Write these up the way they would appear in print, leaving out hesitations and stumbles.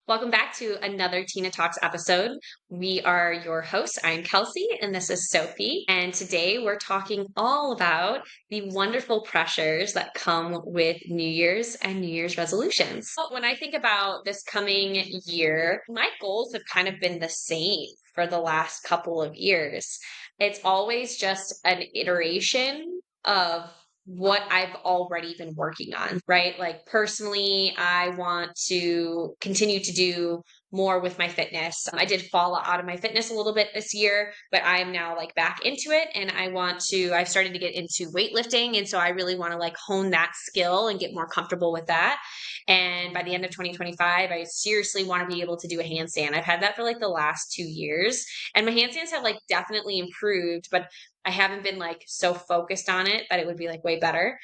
Welcome back to another TINAH Talks episode. We are your hosts. I'm Kelsey, and this is Sophie. And today we're talking all about the wonderful pressures that come with New Year's and New Year's resolutions. When I think about this coming year, my goals have kind of been the same for the last couple of years. It's always just an iteration of what I've already been working on, right? Like personally, I want to continue to do more with my fitness. I did fall out of my fitness a little bit this year, but I'm now like back into it and I've started to get into weightlifting. And so I really want to like hone that skill and get more comfortable with that. And by the end of 2025, I seriously want to be able to do a handstand. I've had that for like the last 2 years and my handstands have like definitely improved, but I haven't been like so focused on it that it would be like way better.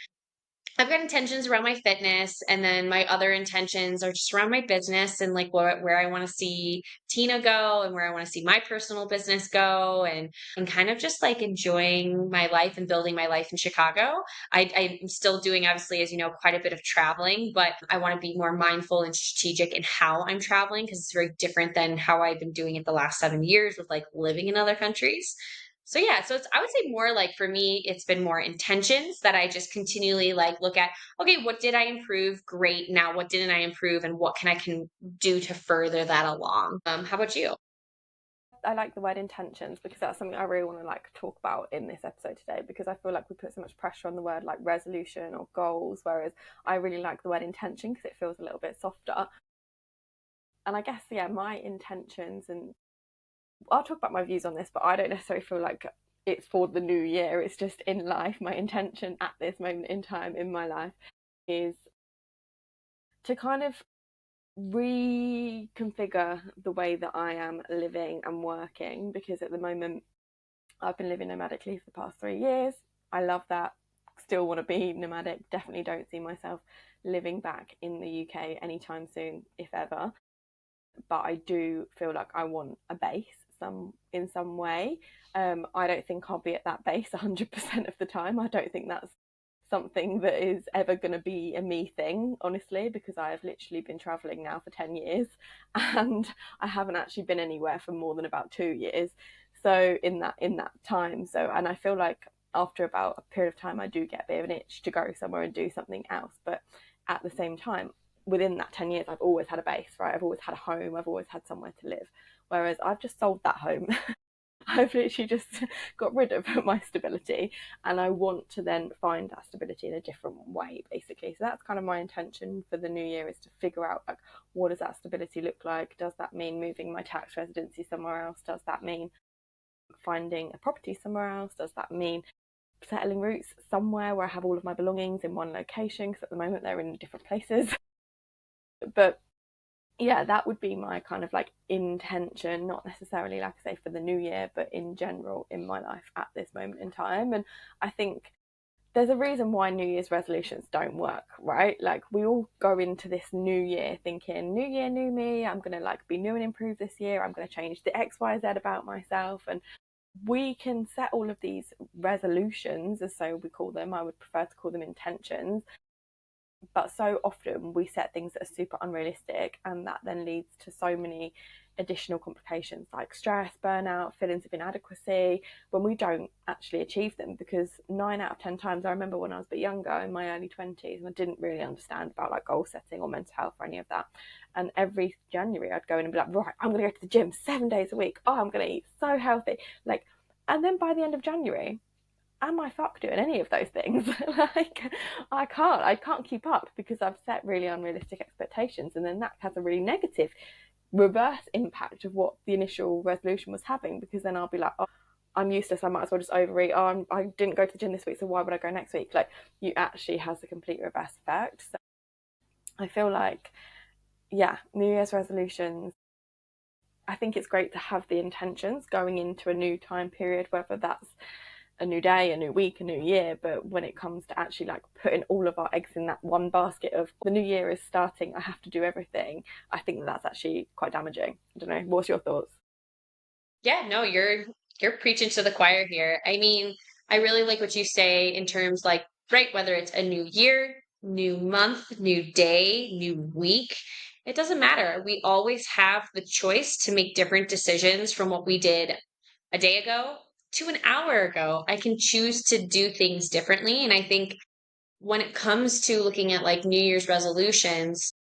I've got intentions around my fitness, and then my other intentions are just around my business and like where I want to see TINAH go and where I want to see my personal business go and kind of just like enjoying my life and building my life in Chicago. I'm still doing, obviously, as you know, quite a bit of traveling, but I want to be more mindful and strategic in how I'm traveling because it's very different than how I've been doing it the last 7 years with like living in other countries. So yeah, so it's I would say more like for me, it's been more intentions that I just continually like look at, okay, what did I improve? Great. Now what didn't I improve and what can do to further that along? How about you? I like the word intentions because that's something I really want to like talk about in this episode today because I feel like we put so much pressure on the word like resolution or goals, whereas I really like the word intention because it feels a little bit softer. And I guess my intentions, and I'll talk about my views on this, but I don't necessarily feel like it's for the new year. It's just in life. My intention at this moment in time in my life is to kind of reconfigure the way that I am living and working because at the moment I've been living nomadically for the past 3 years. I love that. Still want to be nomadic. Definitely don't see myself living back in the UK anytime soon, if ever. But I do feel like I want a base in some way. I don't think I'll be at that base 100% of the time. I don't think that's something that is ever going to be a me thing, honestly, because I have literally been traveling now for 10 years and I haven't actually been anywhere for more than about 2 years. So in that time, and I feel like after about a period of time, I do get a bit of an itch to go somewhere and do something else. But at the same time, within that 10 years, I've always had a base, right? I've always had a home, I've always had somewhere to live. Whereas I've just sold that home. I've literally just got rid of my stability and I want to then find that stability in a different way, basically. So that's kind of my intention for the new year, is to figure out like what does that stability look like? Does that mean moving my tax residency somewhere else? Does that mean finding a property somewhere else? Does that mean settling roots somewhere where I have all of my belongings in one location? Because at the moment they're in different places. But yeah, that would be my kind of like intention, not necessarily, like I say, for the new year, but in general in my life at this moment in time. And I think there's a reason why New Year's resolutions don't work, right? Like we all go into this new year thinking, new year, new me, I'm going to like be new and improved this year. I'm going to change the X, Y, Z about myself. And we can set all of these resolutions, as so we call them. I would prefer to call them intentions, but so often we set things that are super unrealistic, and that then leads to so many additional complications like stress, burnout, feelings of inadequacy when we don't actually achieve them. Because 9 out of 10 times, I remember when I was a bit younger in my early 20s, and I didn't really understand about like goal setting or mental health or any of that, and every January I'd go in and be like, right, I'm going to go to the gym 7 days a week, oh, I'm going to eat so healthy, like, and then by the end of January, am I fuck doing any of those things? Like, I can't keep up because I've set really unrealistic expectations, and then that has a really negative reverse impact of what the initial resolution was having. Because then I'll be like, oh, I'm useless. I might as well just overeat. Oh, I didn't go to the gym this week, so why would I go next week? Like, you actually has a complete reverse effect. So I feel like, yeah, New Year's resolutions, I think it's great to have the intentions going into a new time period, whether that's a new day, a new week, a new year. But when it comes to actually like putting all of our eggs in that one basket of the new year is starting, I have to do everything, I think that's actually quite damaging. I don't know. What's your thoughts? Yeah, no, you're preaching to the choir here. I mean, I really like what you say in terms like, right, whether it's a new year, new month, new day, new week. It doesn't matter. We always have the choice to make different decisions from what we did a day ago to an hour ago. I can choose to do things differently. And I think when it comes to looking at like New Year's resolutions,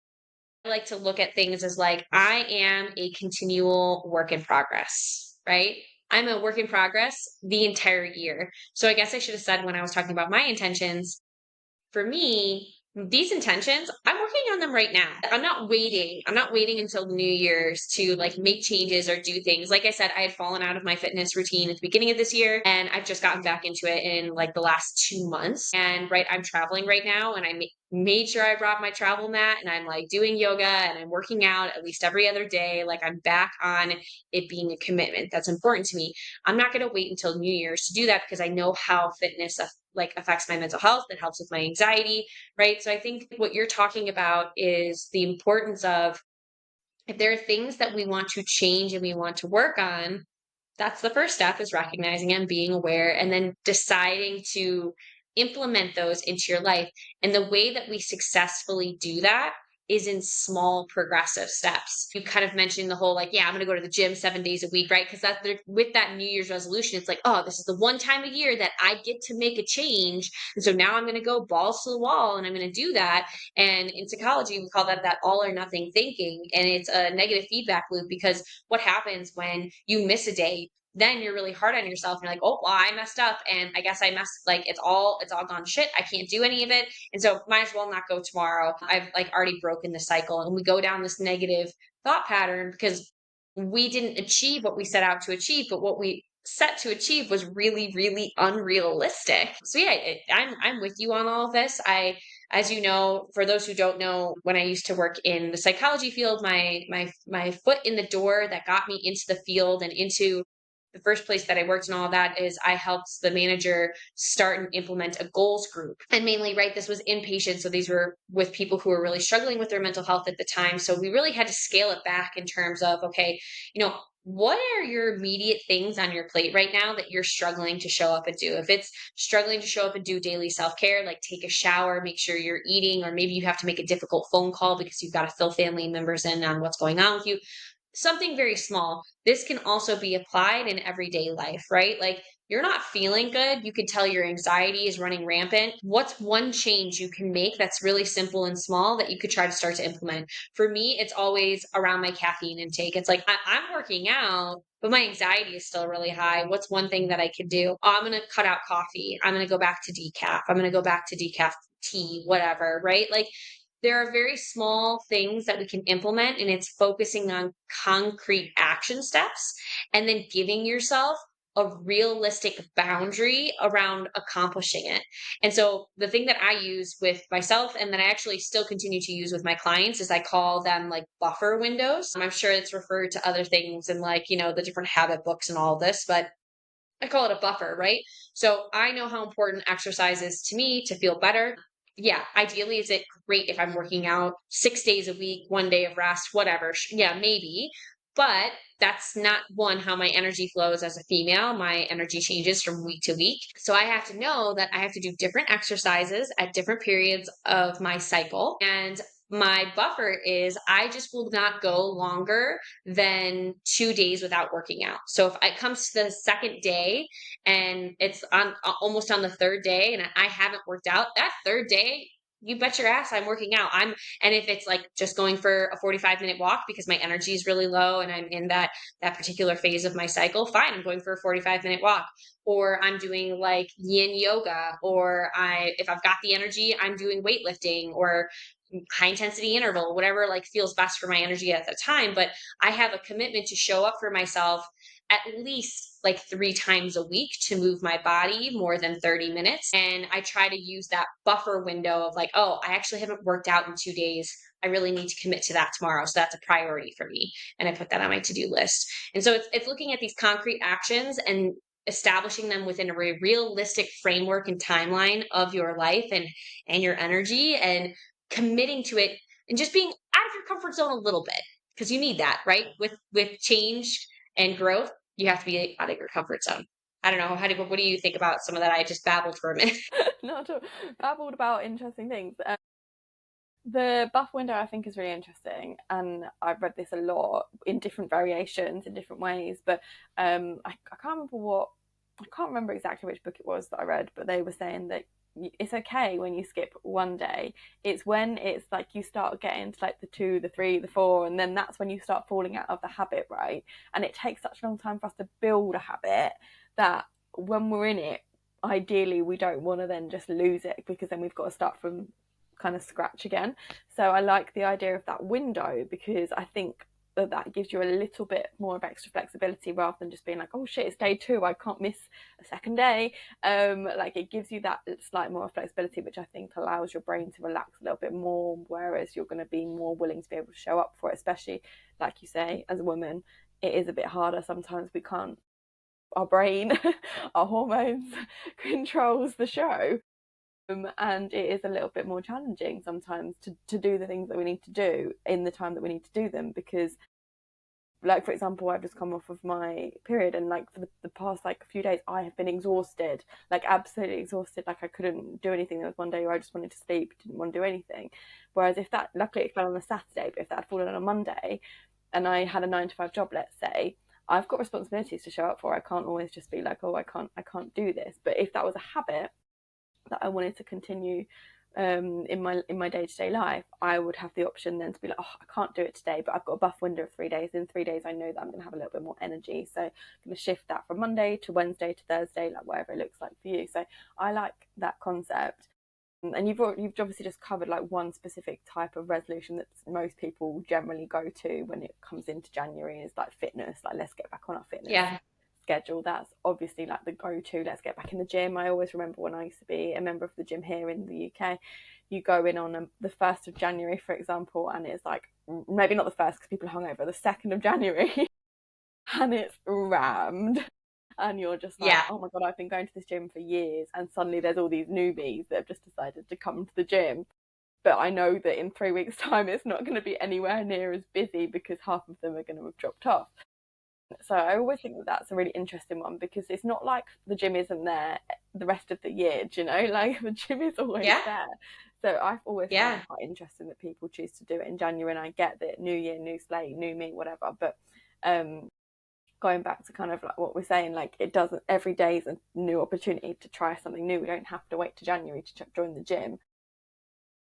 I like to look at things as like, I am a continual work in progress, right? I'm a work in progress the entire year. So I guess I should have said when I was talking about my intentions, for me, these intentions, I'm working on them right now. I'm not waiting. I'm not waiting until New Year's to like make changes or do things. Like I said, I had fallen out of my fitness routine at the beginning of this year and I've just gotten back into it in like the last 2 months. And right, I'm traveling right now and made sure I brought my travel mat and I'm like doing yoga and I'm working out at least every other day. Like I'm back on it being a commitment that's important to me. I'm not going to wait until New Year's to do that because I know how fitness like affects my mental health. It helps with my anxiety, right? So I think what you're talking about is the importance of if there are things that we want to change and we want to work on, that's the first step is recognizing and being aware and then deciding to implement those into your life. And the way that we successfully do that is in small progressive steps. You kind of mentioned the whole like, yeah, I'm going to go to the gym 7 days a week, right? Because that's with that New Year's resolution, it's like, oh, this is the one time a year that I get to make a change. And so now I'm going to go balls to the wall and I'm going to do that. And in psychology, we call that all or nothing thinking. And it's a negative feedback loop because what happens when you miss a day, then you're really hard on yourself and you're like, oh well, I messed up and I guess I messed like it's all gone to shit. I can't do any of it. And so might as well not go tomorrow. I've like already broken the cycle. And we go down this negative thought pattern because we didn't achieve what we set out to achieve, but what we set to achieve was really, really unrealistic. So yeah, I'm with you on all of this. As you know, for those who don't know, when I used to work in the psychology field, my foot in the door that got me into the field and into the first place that I worked and all that is I helped the manager start and implement a goals group. And mainly, right, this was inpatient. So these were with people who were really struggling with their mental health at the time. So we really had to scale it back in terms of, okay, what are your immediate things on your plate right now that you're struggling to show up and do? If it's struggling to show up and do daily self care, like take a shower, make sure you're eating, or maybe you have to make a difficult phone call because you've got to fill family members in on what's going on with you, something very small. This can also be applied in everyday life, right? Like you're not feeling good. You can tell your anxiety is running rampant. What's one change you can make that's really simple and small that you could try to start to implement? For me, it's always around my caffeine intake. It's like I'm working out, but my anxiety is still really high. What's one thing that I could do? Oh, I'm going to cut out coffee. I'm going to go back to decaf. I'm going to go back to decaf tea, whatever, right? Like there are very small things that we can implement, and it's focusing on concrete action steps and then giving yourself a realistic boundary around accomplishing it. And so the thing that I use with myself and that I actually still continue to use with my clients is I call them like buffer windows. I'm sure it's referred to other things and like, the different habit books and all of this, but I call it a buffer, right? So I know how important exercise is to me to feel better. Yeah, ideally, is it great if I'm working out 6 days a week, 1 day of rest, whatever? Yeah, maybe. But that's not one, how my energy flows as a female. My energy changes from week to week. So I have to know that I have to do different exercises at different periods of my cycle. And my buffer is I just will not go longer than 2 days without working out. So if it comes to the second day and it's on almost on the third day and I haven't worked out, that third day, you bet your ass I'm working out. And if it's like just going for a 45-minute walk because my energy is really low and I'm in that particular phase of my cycle, fine, I'm going for a 45-minute walk. Or I'm doing like yin yoga, or if I've got the energy, I'm doing weightlifting or high intensity interval, whatever like feels best for my energy at the time. But I have a commitment to show up for myself at least like 3 times a week to move my body more than 30 minutes. And I try to use that buffer window of like, oh, I actually haven't worked out in 2 days. I really need to commit to that tomorrow. So that's a priority for me. And I put that on my to-do list. And so it's looking at these concrete actions and establishing them within a realistic framework and timeline of your life and your energy, and committing to it and just being out of your comfort zone a little bit, because you need that, right? With change and growth, you have to be out of your comfort zone. I don't know. What do you think about some of that? I just babbled for a minute. Not at all. Babbled about interesting things. The buff window I think is really interesting, and I've read this a lot in different variations in different ways. But I can't remember I can't remember exactly which book it was that I read, but they were saying that it's okay when you skip one day. It's when it's like you start getting to like the two, the three, the four, and then that's when you start falling out of the habit, right? And it takes such a long time for us to build a habit that when we're in it, ideally we don't want to then just lose it, because then we've got to start from kind of scratch again. So I like the idea of that window, because I think that gives you a little bit more of extra flexibility, rather than just being like, oh shit, it's day two, I can't miss a second day. Like it gives you that slight more flexibility, which I think allows your brain to relax a little bit more, whereas you're going to be more willing to be able to show up for it, especially like you say, as a woman, it is a bit harder sometimes. We can't, our brain, our hormones controls the show. And it is a little bit more challenging sometimes to do the things that we need to do in the time that we need to do them, because like for example, I've just come off of my period, and like for the past like few days I have been exhausted, like absolutely exhausted. Like I couldn't do anything. There was one day where I just wanted to sleep, didn't want to do anything. Whereas if that, luckily it fell on a Saturday, but if that had fallen on a Monday and I had a 9 to 5 job, let's say, I've got responsibilities to show up for. I can't always just be like, oh, I can't do this. But if that was a habit that I wanted to continue in my day-to-day life, I would have the option then to be like, oh, I can't do it today, but I've got a buff window of 3 days. In 3 days I know that I'm going to have a little bit more energy, so I'm going to shift that from Monday to Wednesday to Thursday, like whatever it looks like for you. So I like that concept. And you've obviously just covered like one specific type of resolution that most people generally go to when it comes into January, is like fitness, like let's get back on our fitness Yeah. schedule. That's obviously like the go-to. Let's get back in the gym. I always remember when I used to be a member of the gym here in the UK, you go in on the 1st of January, for example, and it's like, maybe not the first because people are hungover, the 2nd of January, and it's rammed. And you're just like, Yeah. oh my God, I've been going to this gym for years. And suddenly there's all these newbies that have just decided to come to the gym. But I know that in 3 weeks' time, it's not going to be anywhere near as busy, because half of them are going to have dropped off. So I always think that that's a really interesting one, because it's not like the gym isn't there the rest of the year, do you know? Like the gym is always Yeah. there. So I've always found Yeah. it quite interesting that people choose to do it in January, and I get that new year, new slate, new me, whatever. But um, going back to kind of like what we're saying, like it doesn't, every day is a new opportunity to try something new. We don't have to wait to January to join the gym.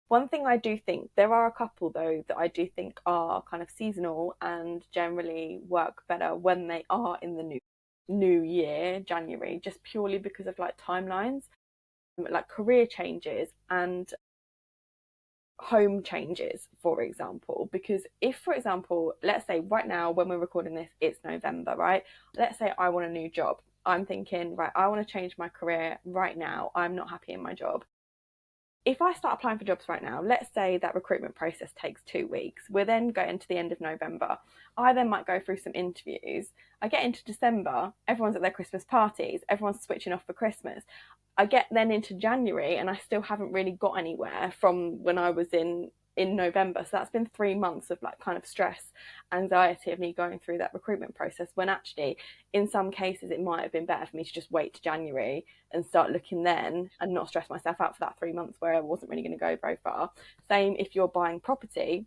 One thing I do think, there are a couple though that I do think are kind of seasonal and generally work better when they are in the new year, January, just purely because of like timelines, like career changes and home changes, for example. Because if, for example, let's say right now when we're recording this, it's November, right? Let's say I want a new job. I'm thinking, right, I want to change my career right now. I'm not happy in my job. If I start applying for jobs right now, let's say that recruitment process takes 2 weeks, we're then going to the end of November. I then might go through some interviews. I get into December, everyone's at their Christmas parties, everyone's switching off for Christmas. I get then into January and I still haven't really got anywhere from when I was in November. So that's been 3 months of like kind of stress, anxiety of me going through that recruitment process, when actually in some cases it might have been better for me to just wait to January and start looking then, and not stress myself out for that 3 months where I wasn't really going to go very far. Same if you're buying property,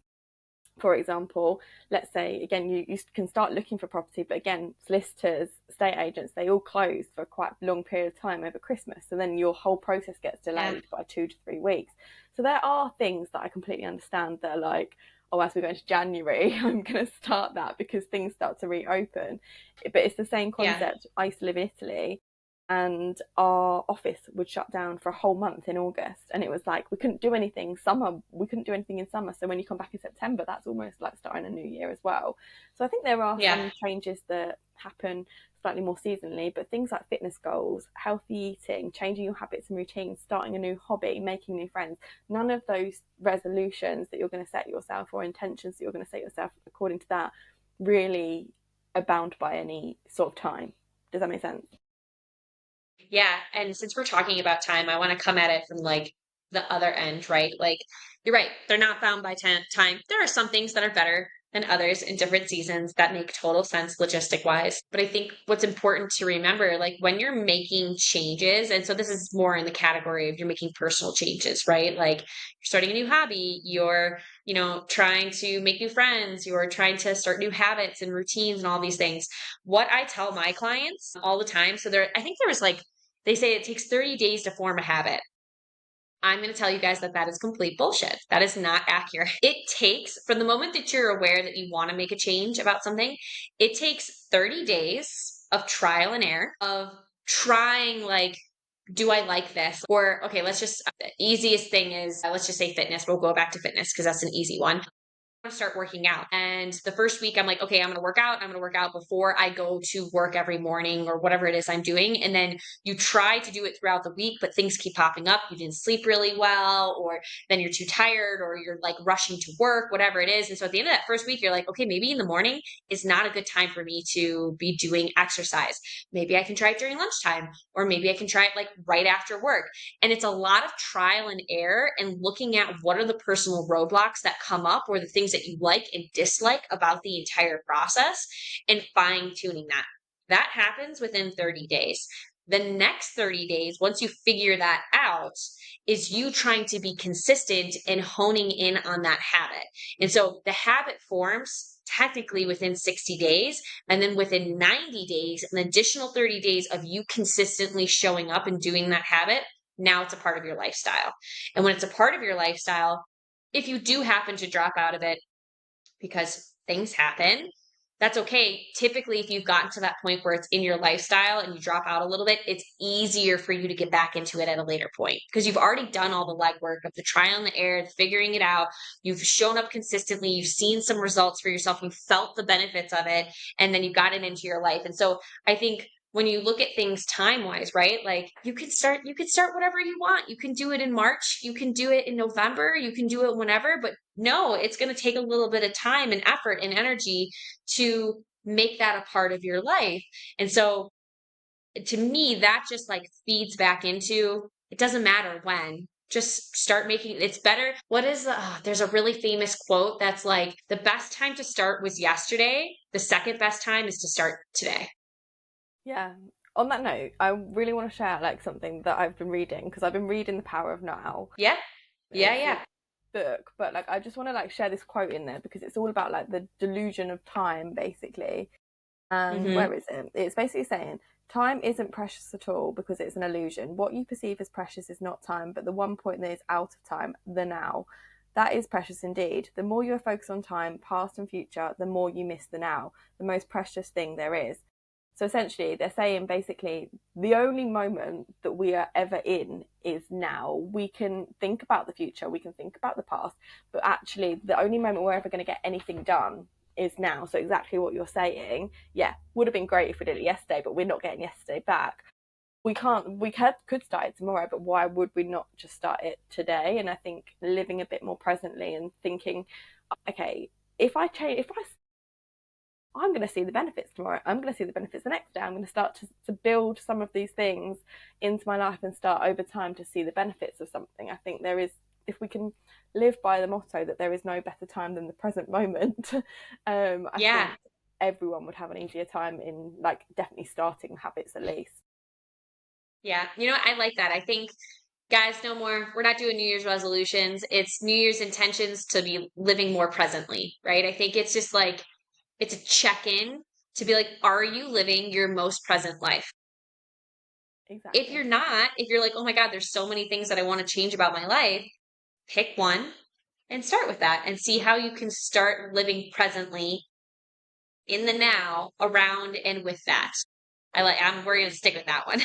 for example. Let's say again you can start looking for property, but again solicitors, estate agents, they all close for quite a long period of time over Christmas, so then your whole process gets Yeah. delayed by 2 to 3 weeks. So there are things that I completely understand that are like, oh, as we go into January, I'm going to start that because things start to reopen. But it's the same Yeah. concept. I used to live in Italy, and our office would shut down for a whole month in August, and it was like we couldn't do anything summer, we couldn't do anything in summer. So when you come back in September, that's almost like starting a new year as well. So I think there are Yeah. some changes that happen slightly more seasonally, but things like fitness goals, healthy eating, changing your habits and routines, starting a new hobby, making new friends, none of those resolutions that you're going to set yourself, or intentions that you're going to set yourself according to that, really are bound by any sort of time. Does that make sense? Yeah. And since we're talking about time, I want to come at it from like the other end, right? Like you're right. They're not bound by time. There are some things that are better and others in different seasons that make total sense logistic wise. But I think what's important to remember, like when you're making changes, and so this is more in the category of you're making personal changes, right? Like you're starting a new hobby, you're, trying to make new friends, you're trying to start new habits and routines and all these things. What I tell my clients all the time, so I think there was like, they say it takes 30 days to form a habit. I'm going to tell you guys that that is complete bullshit. That is not accurate. It takes, from the moment that you're aware that you want to make a change about something, it takes 30 days of trial and error, of trying, like, do I like this? Or, okay, the easiest thing is, let's just say fitness. We'll go back to fitness because that's an easy one to start working out. And the first week I'm like, okay, I'm going to work out. I'm going to work out before I go to work every morning or whatever it is I'm doing. And then you try to do it throughout the week, but things keep popping up. You didn't sleep really well, or then you're too tired, or you're like rushing to work, whatever it is. And so at the end of that first week, you're like, okay, maybe in the morning is not a good time for me to be doing exercise. Maybe I can try it during lunchtime, or maybe I can try it like right after work. And it's a lot of trial and error and looking at what are the personal roadblocks that come up, or the things that you like and dislike about the entire process, and fine tuning that. That happens within 30 days. The next 30 days, once you figure that out, is you trying to be consistent and honing in on that habit. And so the habit forms technically within 60 days. And then within 90 days, an additional 30 days of you consistently showing up and doing that habit, now it's a part of your lifestyle. And when it's a part of your lifestyle, if you do happen to drop out of it because things happen, that's okay. Typically, if you've gotten to that point where it's in your lifestyle and you drop out a little bit, it's easier for you to get back into it at a later point because you've already done all the legwork of the trial and the error, figuring it out. You've shown up consistently. You've seen some results for yourself. You've felt the benefits of it, and then you got it into your life. And so I think when you look at things time wise, right? Like you could start whatever you want. You can do it in March, you can do it in November, you can do it whenever, but no, it's going to take a little bit of time and effort and energy to make that a part of your life. And so to me, that just like feeds back into it doesn't matter when. Just start making it's better. There's a really famous quote that's like the best time to start was yesterday. The second best time is to start today. Yeah. On that note, I really want to share like something that I've been reading because I've been reading The Power of Now. Yeah. Yeah. It's a Yeah. book, but like I just want to like share this quote in there because it's all about like the delusion of time basically. And Mm-hmm. where is it? It's basically saying time isn't precious at all because it's an illusion. What you perceive as precious is not time, but the one point that is out of time, the now. That is precious indeed. The more you are focused on time, past and future, the more you miss the now, the most precious thing there is. So essentially, they're saying basically the only moment that we are ever in is now. We can think about the future, we can think about the past, but actually, the only moment we're ever going to get anything done is now. So exactly what you're saying. Yeah, would have been great if we did it yesterday, but we're not getting yesterday back. We could start it tomorrow, but why would we not just start it today? And I think living a bit more presently and thinking, okay, if I change, if I I'm going to see the benefits tomorrow. I'm going to see the benefits the next day. I'm going to start to build some of these things into my life and start over time to see the benefits of something. I think there is, if we can live by the motto that there is no better time than the present moment, I Yeah. think everyone would have an easier time in like definitely starting habits at least. Yeah. I like that. I think guys, no more. We're not doing New Year's resolutions. It's New Year's intentions to be living more presently, right? I think it's just like it's a check-in to be like, are you living your most present life? If Exactly. you're not, if you're like, oh my God, there's so many things that I want to change about my life, pick one and start with that and see how you can start living presently in the now around and with that. We're going to stick with that one.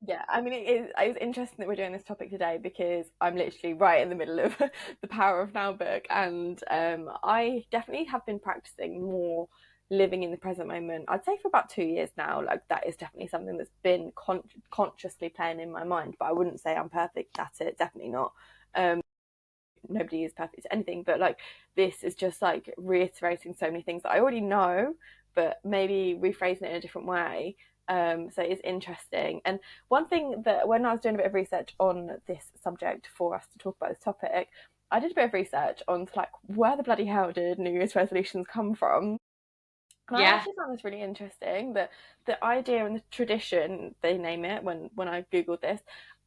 Yeah, I mean, it's interesting that we're doing this topic today because I'm literally right in the middle of the Power of Now book, and I definitely have been practicing more living in the present moment. I'd say for about 2 years now. Like that is definitely something that's been consciously playing in my mind. But I wouldn't say I'm perfect at it. Definitely not. Nobody is perfect at anything, but like this is just like reiterating so many things that I already know, but maybe rephrasing it in a different way. So it's interesting. And one thing that when I was doing a bit of research on this subject for us to talk about this topic, I did a bit of research on like where the bloody hell did New Year's resolutions come from. And I Yeah. actually found this really interesting that the idea and the tradition, they name it when I Googled this,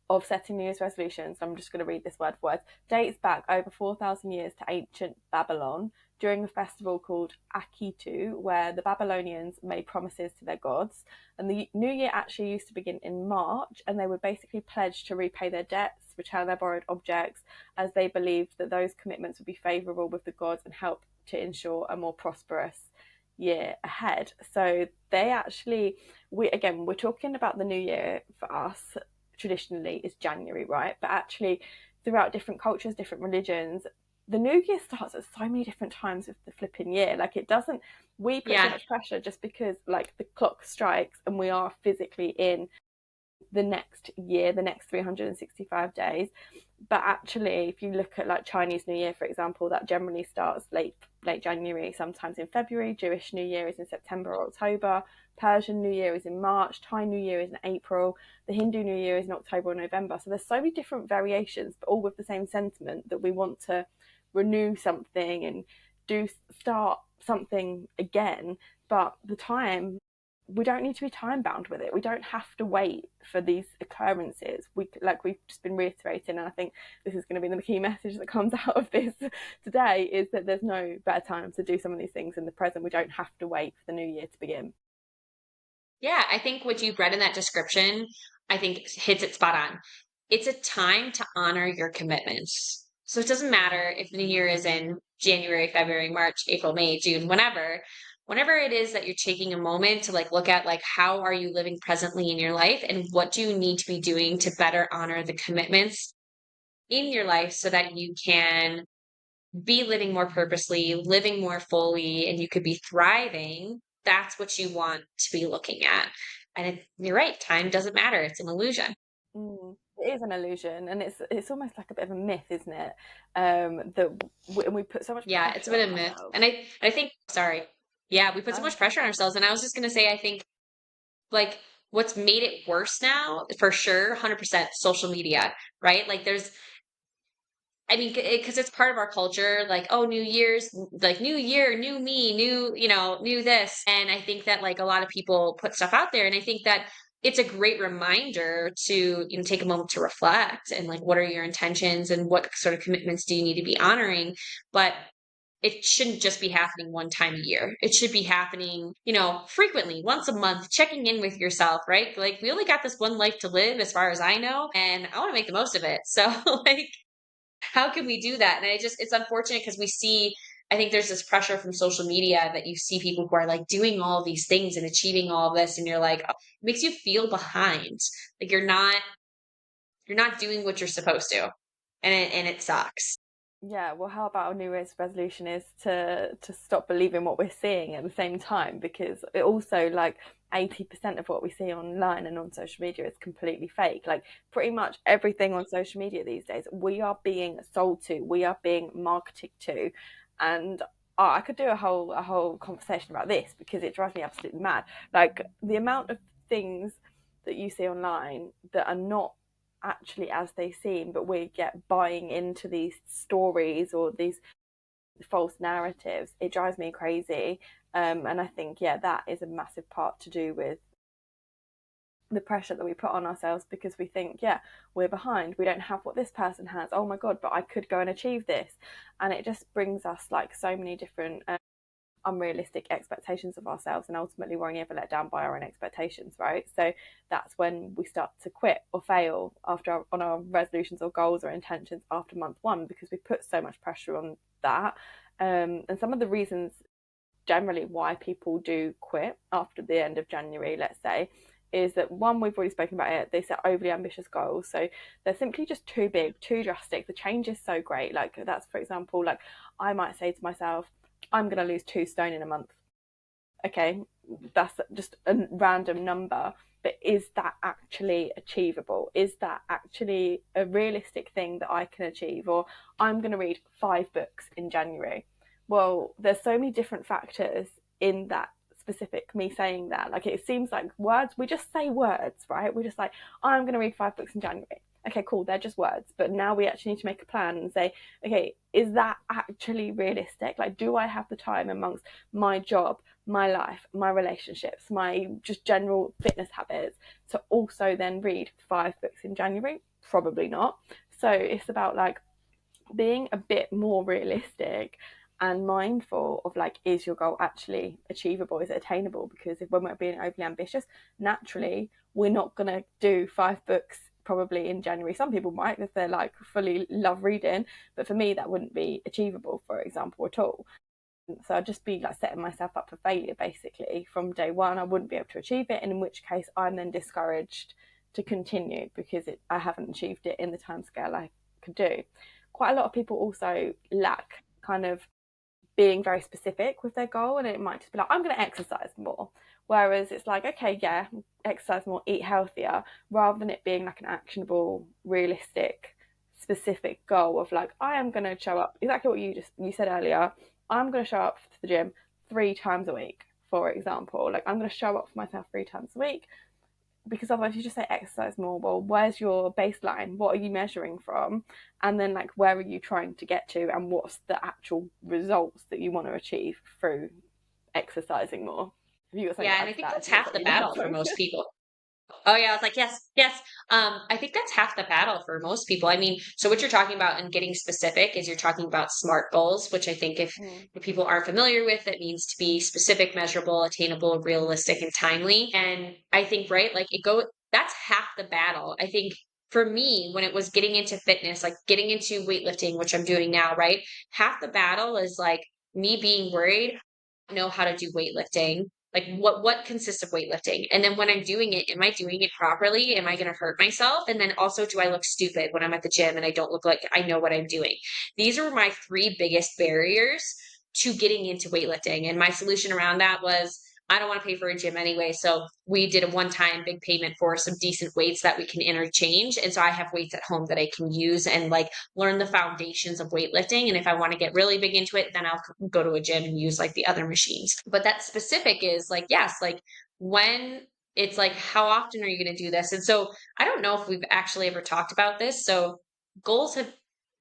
of setting New Year's resolutions, I'm just going to read this word for word, dates back over 4,000 years to ancient Babylon during a festival called Akitu, where the Babylonians made promises to their gods. And the new year actually used to begin in March, and they would basically pledge to repay their debts, return their borrowed objects, as they believed that those commitments would be favourable with the gods and help to ensure a more prosperous year ahead. So they actually, we're talking about the new year for us traditionally is January, right? But actually, throughout different cultures, different religions, the new year starts at so many different times of the flipping year. Like it doesn't, we put so Yeah. much pressure just because like the clock strikes and we are physically in the next year, the next 365 days. But actually, if you look at like Chinese New Year, for example, that generally starts late January, sometimes in February. Jewish New Year is in September or October. Persian New Year is in March. Thai New Year is in April. The Hindu New Year is in October or November. So there's so many different variations, but all with the same sentiment that we want to renew something and do start something again. But the time, we don't need to be time bound with it. We don't have to wait for these occurrences. We've just been reiterating, and I think this is going to be the key message that comes out of this today, is that there's no better time to do some of these things in the present. We don't have to wait for the new year to begin. Yeah, I think what you've read in that description, I think hits it spot on. It's a time to honor your commitments. So it doesn't matter if the new year is in January, February, March, April, May, June, whenever it is that you're taking a moment to like look at like how are you living presently in your life and what do you need to be doing to better honor the commitments in your life so that you can be living more purposely, living more fully, and you could be thriving, that's what you want to be looking at. And you're right, time doesn't matter. It's an illusion. It is an illusion, and it's almost like a bit of a myth, isn't it? That we put so much Yeah, it's a pressure bit on of a myth. ourselves. And I think, sorry. Yeah, we put so No, much pressure on ourselves. And I was just gonna say, I think like what's made it worse now, for sure, 100% social media, right? Like there's I mean, because it's part of our culture, like, oh, New Year's, like new year, new me, new this. And I think that like a lot of people put stuff out there. And I think that it's a great reminder to, take a moment to reflect and like, what are your intentions and what sort of commitments do you need to be honoring? But it shouldn't just be happening one time a year. It should be happening, frequently, once a month, checking in with yourself, right? Like, we only got this one life to live, as far as I know, and I want to make the most of it. So, like, how can we do that? And it's unfortunate because I think there's this pressure from social media that you see people who are like doing all these things and achieving all this. And you're like, oh, it makes you feel behind. Like you're not doing what you're supposed to. And it sucks. yeah. Well, how about our New Year's resolution is to stop believing what we're seeing at the same time, because it also like 80% of what we see online and on social media is completely fake. Like pretty much everything on social media these days, we are being sold to, we are being marketed to, and I could do a whole conversation about this because it drives me absolutely mad. Like the amount of things that you see online that are not actually as they seem, but we get buying into these stories or these false narratives. It drives me crazy. And I think, yeah, that is a massive part to do with the pressure that we put on ourselves because we think, yeah, we're behind. We don't have what this person has. Oh my God, but I could go and achieve this. And it just brings us like so many different unrealistic expectations of ourselves, and ultimately we're only ever let down by our own expectations, right? So that's when we start to quit or fail on our resolutions or goals or intentions after month one, because we put so much pressure on that. And some of the reasons generally why people do quit after the end of January, let's say, is that one, we've already spoken about it, they set overly ambitious goals. So they're simply just too big, too drastic. The change is so great. Like that's, for example, like I might say to myself, I'm going to lose 2 stone in a month. Okay, that's just a random number. But is that actually achievable? Is that actually a realistic thing that I can achieve? Or I'm going to read 5 books in January. Well, there's so many different factors in that specific me saying that. Like it seems like words, we just say words, right? We're just like, I'm going to read 5 books in January. okay, cool, they're just words. But now we actually need to make a plan and say, okay, is that actually realistic? Like, do I have the time amongst my job, my life, my relationships, my just general fitness habits to also then read 5 books in January? Probably not. So it's about like being a bit more realistic and mindful of like, is your goal actually achievable, is it attainable? Because if when we're being overly ambitious, naturally we're not going to do 5 books probably in January. Some people might if they're like fully love reading, but for me that wouldn't be achievable, for example, at all. So I'd just be like setting myself up for failure basically from day one. I wouldn't be able to achieve it, and in which case I'm then discouraged to continue because I haven't achieved it in the time scale I could do. Quite a lot of people also lack kind of being very specific with their goal, and it might just be like, I'm going to exercise more. Whereas it's like, okay, yeah, exercise more, eat healthier, rather than it being like an actionable, realistic, specific goal of like, I am going to show up exactly what you said earlier. I'm going to show up to the gym 3 times a week, for example. Like, I'm going to show up for myself 3 times a week, because otherwise you just say exercise more. Well, where's your baseline? What are you measuring from? And then like, where are you trying to get to, and what's the actual results that you want to achieve through exercising more? Have you got something Yeah, to and add I to think that? that's If you've got half the something you know battle for most people. Oh yeah, I was like, yes, yes. I think that's half the battle for most people. I mean, so what you're talking about and getting specific is you're talking about SMART goals, which I think mm. if people aren't familiar with, it means to be specific, measurable, attainable, realistic, and timely. And I think, right, like that's half the battle. I think for me, when it was getting into fitness, like getting into weightlifting, which I'm doing now, right? Half the battle is like me being worried, I know how to do weightlifting, like what consists of weightlifting, and then when I'm doing it, am I doing it properly? Am I going to hurt myself? And then also, do I look stupid when I'm at the gym and I don't look like I know what I'm doing? These are my three biggest barriers to getting into weightlifting, and my solution around that was, I don't want to pay for a gym anyway, so we did a one-time big payment for some decent weights that we can interchange, and so I have weights at home that I can use and like learn the foundations of weightlifting. And if I want to get really big into it, then I'll go to a gym and use like the other machines. But that specific is like, yes, like when it's like, how often are you going to do this? And so I don't know if we've actually ever talked about this. So goals have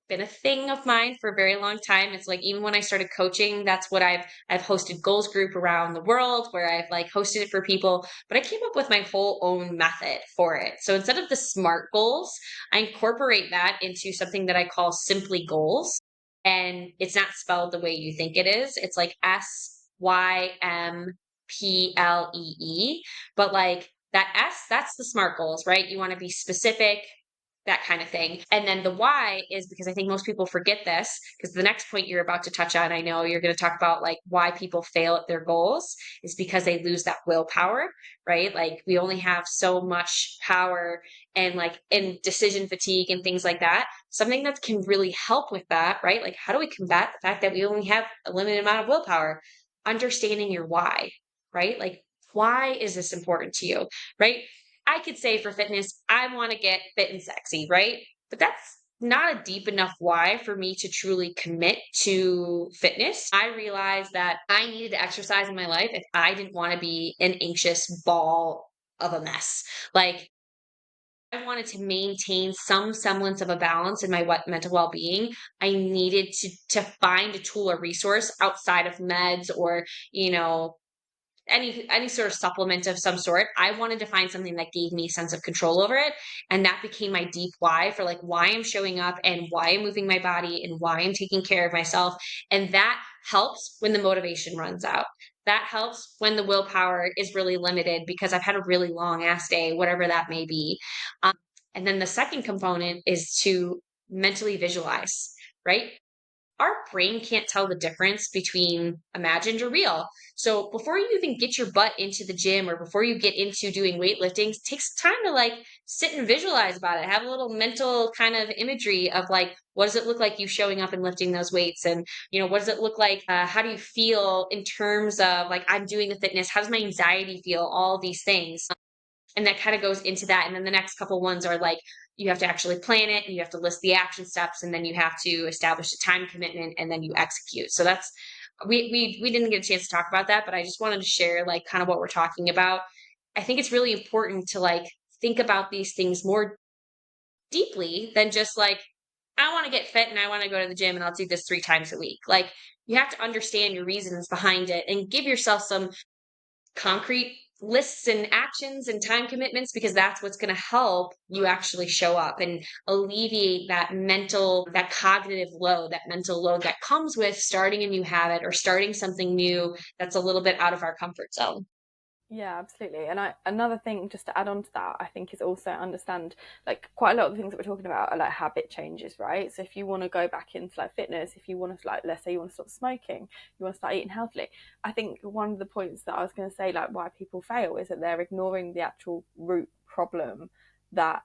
been a thing of mine for a very long time. It's like even when I started coaching, that's what I've hosted goals group around the world where I've like hosted it for people, but I came up with my whole own method for it. So instead of the SMART goals, I incorporate that into something that I call simply goals. And it's not spelled the way you think it is. It's like SYMPLEE, but like that S, that's the SMART goals, right? You want to be specific, that kind of thing. And then the why is because I think most people forget this, because the next point you're about to touch on, I know you're going to talk about like why people fail at their goals is because they lose that willpower, right? Like we only have so much power, and like in decision fatigue and things like that. Something that can really help with that, right? Like how do we combat the fact that we only have a limited amount of willpower? Understanding your why, right? Like why is this important to you, right? I could say for fitness, I want to get fit and sexy, right? But that's not a deep enough why for me to truly commit to fitness. I realized that I needed to exercise in my life if I didn't want to be an anxious ball of a mess. Like I wanted to maintain some semblance of a balance in my mental well-being. I needed to find a tool or resource outside of meds or, you know, any sort of supplement of some sort. I wanted to find something that gave me a sense of control over it. And that became my deep why for like why I'm showing up and why I'm moving my body and why I'm taking care of myself. And that helps when the motivation runs out. That helps when the willpower is really limited because I've had a really long ass day, whatever that may be. And then the second component is to mentally visualize, right? Our brain can't tell the difference between imagined or real. So before you even get your butt into the gym or before you get into doing weightlifting, it takes time to like sit and visualize about it. Have a little mental kind of imagery of like, what does it look like you showing up and lifting those weights? And, you know, what does it look like? How do you feel in terms of like, I'm doing the fitness? How does my anxiety feel? All these things. And that kind of goes into that. And then the next couple ones are like, you have to actually plan it and you have to list the action steps and then you have to establish a time commitment and then you execute. So that's, we didn't get a chance to talk about that, but I just wanted to share like kind of what we're talking about. I think it's really important to like think about these things more deeply than just like, I want to get fit and I want to go to the gym and I'll do this 3 times a week. Like, you have to understand your reasons behind it and give yourself some concrete lists and actions and time commitments, because that's what's going to help you actually show up and alleviate that cognitive load, that mental load that comes with starting a new habit or starting something new that's a little bit out of our comfort zone. Yeah, absolutely. And another thing just to add on to that, I think is also understand like quite a lot of the things that we're talking about are like habit changes, right? So if you want to go back into like fitness, if you want to like, let's say you want to stop smoking, you want to start eating healthily. I think one of the points that I was going to say, like why people fail, is that they're ignoring the actual root problem that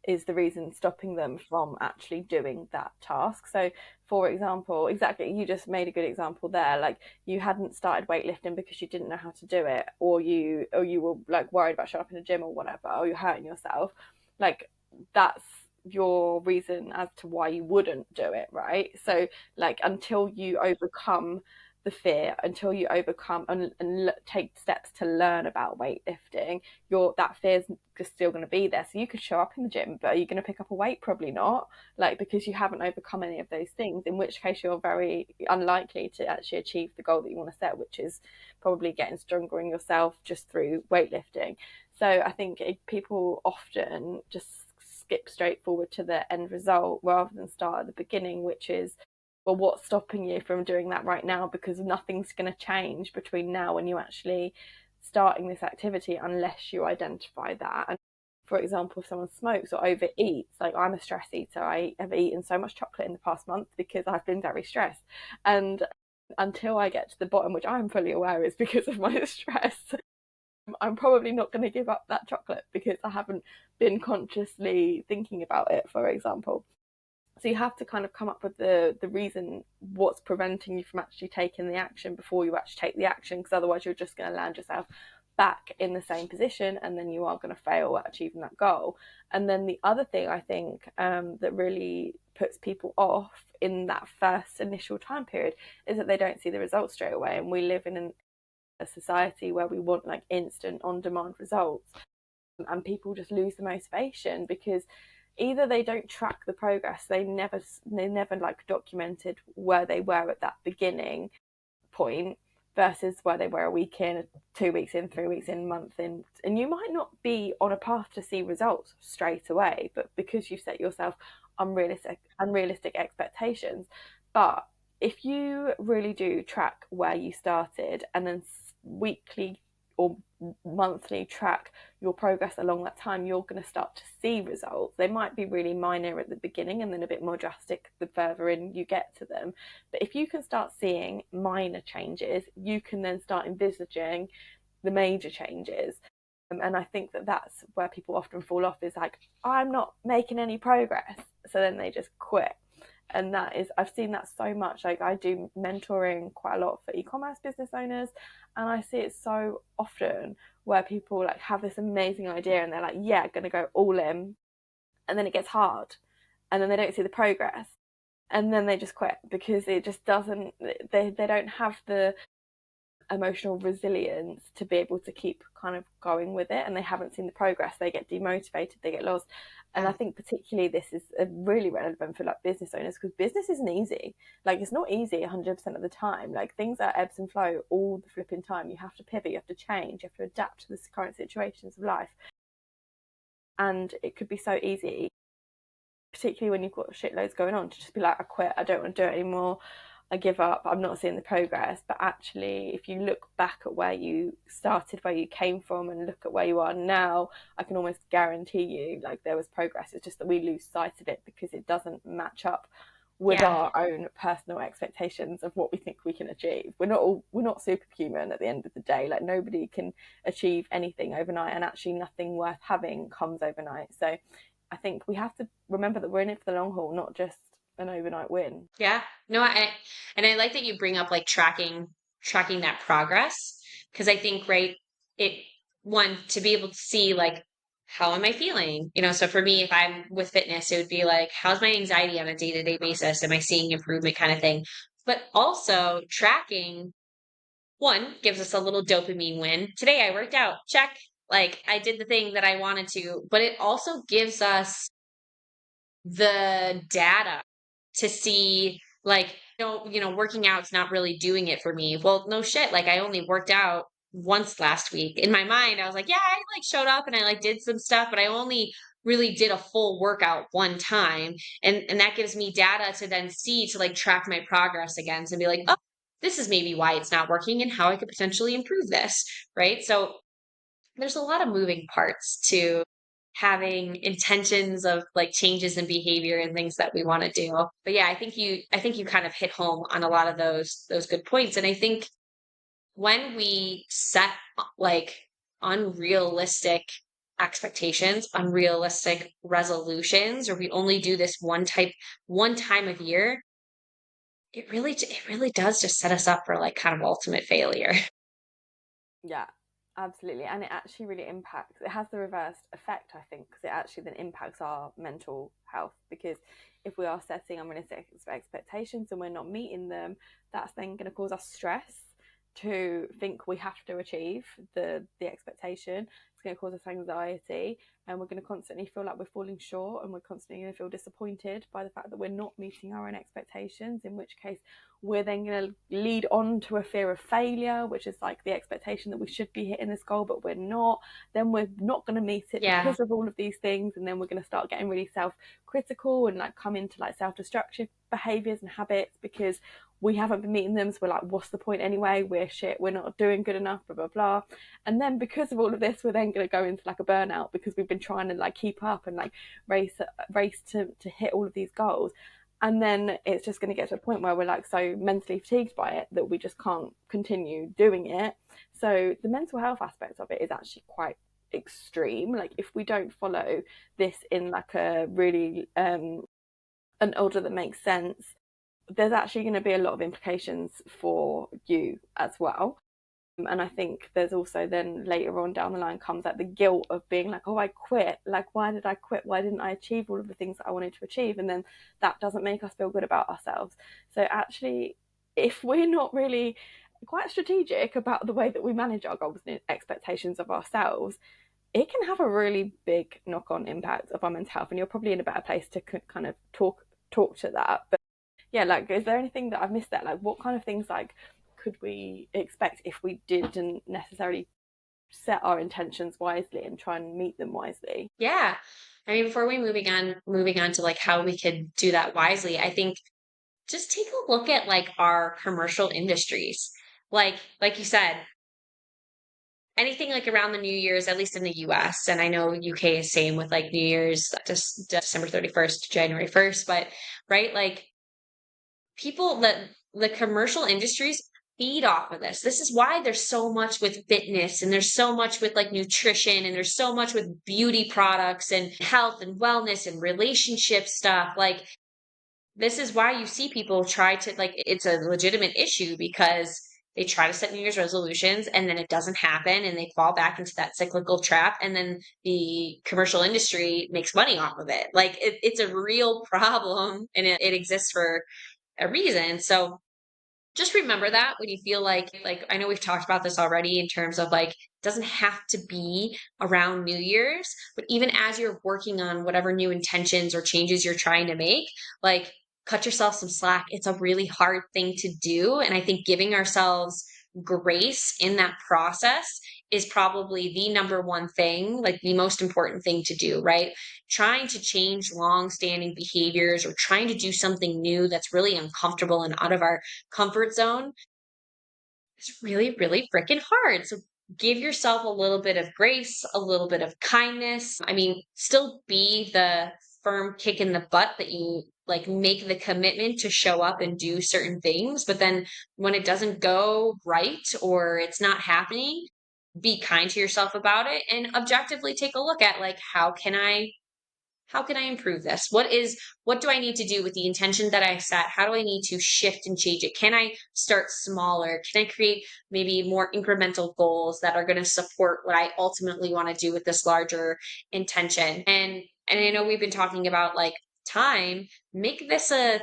is the reason stopping them from actually doing that task. So for example, exactly, you just made a good example there. Like you hadn't started weightlifting because you didn't know how to do it, or you were like worried about showing up in a gym or whatever, or you're hurting yourself. Like that's your reason as to why you wouldn't do it, right? So like until you overcome the fear, until you overcome and take steps to learn about weightlifting, your that fear's just still going to be there. So you could show up in the gym, but are you going to pick up a weight? Probably not, like because you haven't overcome any of those things, in which case you're very unlikely to actually achieve the goal that you want to set, which is probably getting stronger in yourself just through weightlifting. So I think people often just skip straight forward to the end result rather than start at the beginning, which is, well, what's stopping you from doing that right now? Because nothing's going to change between now and you actually starting this activity unless you identify that. And for example, if someone smokes or overeats, like I'm a stress eater, I have eaten so much chocolate in the past month because I've been very stressed. And until I get to the bottom, which I'm fully aware is because of my stress, I'm probably not going to give up that chocolate because I haven't been consciously thinking about it, for example. So you have to kind of come up with the reason what's preventing you from actually taking the action before you actually take the action, because otherwise you're just going to land yourself back in the same position and then you are going to fail at achieving that goal. And then the other thing I think that really puts people off in that first initial time period is that they don't see the results straight away. And we live in a society where we want like instant on demand results, and people just lose the motivation because either they don't track the progress, they never like documented where they were at that beginning point versus where they were a week in, 2 weeks in, 3 weeks in, month in. And you might not be on a path to see results straight away, but because you've set yourself unrealistic expectations. But if you really do track where you started and then weekly or monthly track your progress along that time, you're going to start to see results. They might be really minor at the beginning and then a bit more drastic the further in you get to them. But if you can start seeing minor changes, you can then start envisaging the major changes. And I think that that's where people often fall off, is like, I'm not making any progress. So then they just quit. And that is, I've seen that so much. Like I do mentoring quite a lot for e-commerce business owners, and I see it so often where people like have this amazing idea and they're like, yeah, gonna go all in, and then it gets hard and then they don't see the progress and then they just quit because it just doesn't, they don't have the emotional resilience to be able to keep kind of going with it, and they haven't seen the progress, they get demotivated, they get lost. And I Yeah. think particularly this is really relevant for like business owners, because business isn't easy. Like it's not easy 100% of the time. Like things are ebbs and flow all the flipping time. You have to pivot, you have to change, you have to adapt to the current situations of life. And it could be so easy, particularly when you've got shitloads going on, to just be like, I quit, I don't want to do it anymore, I give up, I'm not seeing the progress. But actually, if you look back at where you started, where you came from, and look at where you are now, I can almost guarantee you like there was progress. It's just that we lose sight of it because it doesn't match up with Yeah. our own personal expectations of what we think we can achieve. We're not superhuman at the end of the day. Like nobody can achieve anything overnight, and actually nothing worth having comes overnight. So I think we have to remember that we're in it for the long haul, not just an overnight win. Yeah. No, I like that you bring up like tracking that progress, because I think, right, it one, to be able to see like, how am I feeling? So for me, if I'm with fitness, it would be like, how's my anxiety on a day-to-day basis? Am I seeing improvement, kind of thing? But also tracking, one, gives us a little dopamine win. Today I worked out, check. Like I did the thing that I wanted to, but it also gives us the data to see like, working out's not really doing it for me. Well, no shit. Like I only worked out once last week. In my mind, I was like, yeah, I like showed up and I like did some stuff, but I only really did a full workout one time. And that gives me data to then see to like track my progress against and be like, oh, this is maybe why it's not working and how I could potentially improve this. Right. So there's a lot of moving parts to having intentions of like changes in behavior and things that we want to do. But yeah, I think you kind of hit home on a lot of those good points. And I think when we set like unrealistic expectations, unrealistic resolutions, or we only do this one time of year, it really does just set us up for like kind of ultimate failure. Yeah, absolutely. And it actually really impacts, it has the reverse effect, I think, because it actually then impacts our mental health. Because if we are setting unrealistic expectations and we're not meeting them, that's then going to cause us stress to think we have to achieve the expectation. It's going to cause us anxiety, and we're going to constantly feel like we're falling short, and we're constantly going to feel disappointed by the fact that we're not meeting our own expectations, in which case we're then going to lead on to a fear of failure, which is like the expectation that we should be hitting this goal, but we're not. Then we're not going to meet it Yeah. because of all of these things. And then we're going to start getting really self critical and like come into like self destructive behaviors and habits because we haven't been meeting them. So we're like, what's the point anyway? We're shit. We're not doing good enough, blah, blah, blah. And then because of all of this, we're then going to go into like a burnout because we've been trying to like keep up and like race to hit all of these goals. And then it's just going to get to a point where we're like so mentally fatigued by it that we just can't continue doing it. So the mental health aspect of it is actually quite extreme. Like if we don't follow this in like a really an order that makes sense, there's actually going to be a lot of implications for you as well. And I think there's also then later on down the line comes like the guilt of being like, oh, I quit. Like, why did I quit? Why didn't I achieve all of the things that I wanted to achieve? And then that doesn't make us feel good about ourselves. So actually, if we're not really quite strategic about the way that we manage our goals and expectations of ourselves, it can have a really big knock-on impact of our mental health. And you're probably in a better place to kind of talk to that. But yeah, like, is there anything that I've missed there? Like, what kind of things like could we expect if we didn't necessarily set our intentions wisely and try and meet them wisely? Yeah. I mean, before we moving on to like how we could do that wisely, I think just take a look at like our commercial industries. Like you said, anything like around the New Year's, at least in the US, and I know UK is same with like New Year's, just December 31st, January 1st, but right, like people that the commercial industries feed off of this. This is why there's so much with fitness and there's so much with like nutrition and there's so much with beauty products and health and wellness and relationship stuff. Like this is why you see people try to like it's a legitimate issue because they try to set New Year's resolutions and then it doesn't happen and they fall back into that cyclical trap and then the commercial industry makes money off of it. Like it's a real problem and it exists for a reason. So just remember that when you feel like I know we've talked about this already in terms of like it doesn't have to be around New Year's, but even as you're working on whatever new intentions or changes you're trying to make, like cut yourself some slack. It's a really hard thing to do. And I think giving ourselves grace in that process is probably the number one thing, like the most important thing to do, right? Trying to change long-standing behaviors or trying to do something new that's really uncomfortable and out of our comfort zone is really, really freaking hard. So give yourself a little bit of grace, a little bit of kindness. I mean, still be the firm kick in the butt that you like make the commitment to show up and do certain things. But then when it doesn't go right or it's not happening, be kind to yourself about it and objectively take a look at like how can I improve this? What do I need to do with the intention that I set? How do I need to shift and change it? Can I start smaller? Can I create maybe more incremental goals that are going to support what I ultimately want to do with this larger intention? And I know we've been talking about like time, make this a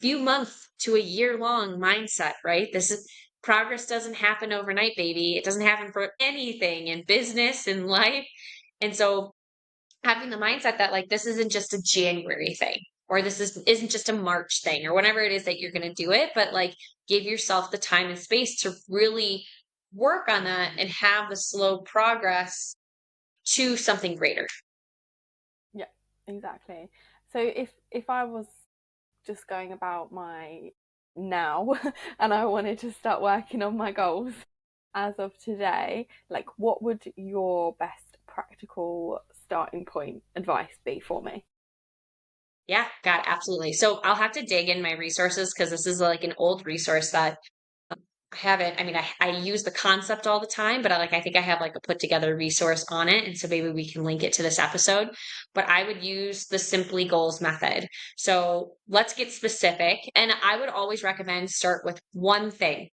few months to a year long mindset, right? This is progress doesn't happen overnight, baby. It doesn't happen for anything in business and life. And so having the mindset that like this isn't just a January thing or isn't just a March thing or whenever it is that you're going to do it, but like give yourself the time and space to really work on that and have the slow progress to something greater. Yeah, exactly. So if I was just going about my now and I wanted to start working on my goals as of today, like what would your best practical starting point advice be for me? Yeah, God, absolutely. So I'll have to dig in my resources because this is like an old resource that I haven't. I mean, I use the concept all the time, but I think I have like a put together resource on it. And so maybe we can link it to this episode. But I would use the Simply Goals method. So let's get specific. And I would always recommend start with one thing.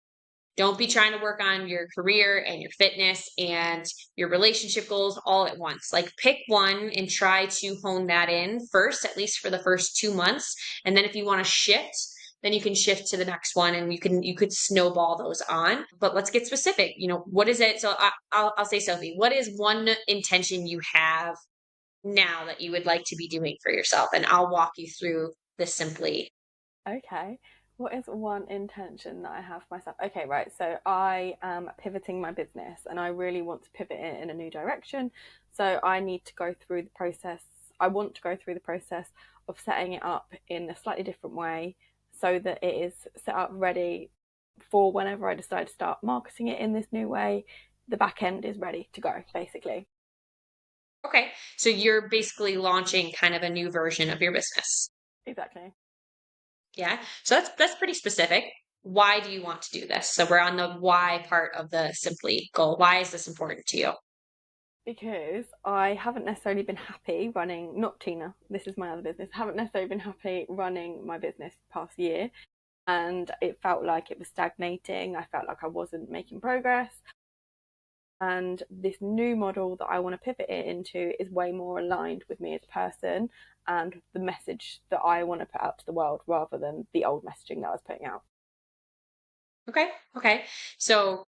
Don't be trying to work on your career and your fitness and your relationship goals all at once. Like pick one and try to hone that in first, at least for the first 2 months. And then if you want to shift, then you can shift to the next one and you could snowball those on. But let's get specific. What is it? So I'll say, Sophie, what is one intention you have now that you would like to be doing for yourself? And I'll walk you through this simply. Okay. What is one intention that I have for myself? Okay, right. So I am pivoting my business and I really want to pivot it in a new direction. So I need to go through the process. I want to go through the process of setting it up in a slightly different way so that it is set up ready for whenever I decide to start marketing it in this new way. The back end is ready to go, basically. Okay. So you're basically launching kind of a new version of your business. Exactly. Yeah. So that's pretty specific. Why do you want to do this? So we're on the why part of the simply goal. Why is this important to you? Because I haven't necessarily been happy running, not TINAH, this is my other business, I haven't necessarily been happy running my business the past year. And it felt like it was stagnating. I felt like I wasn't making progress. And this new model that I want to pivot it into is way more aligned with me as a person and the message that I want to put out to the world rather than the old messaging that I was putting out. Okay. Okay. So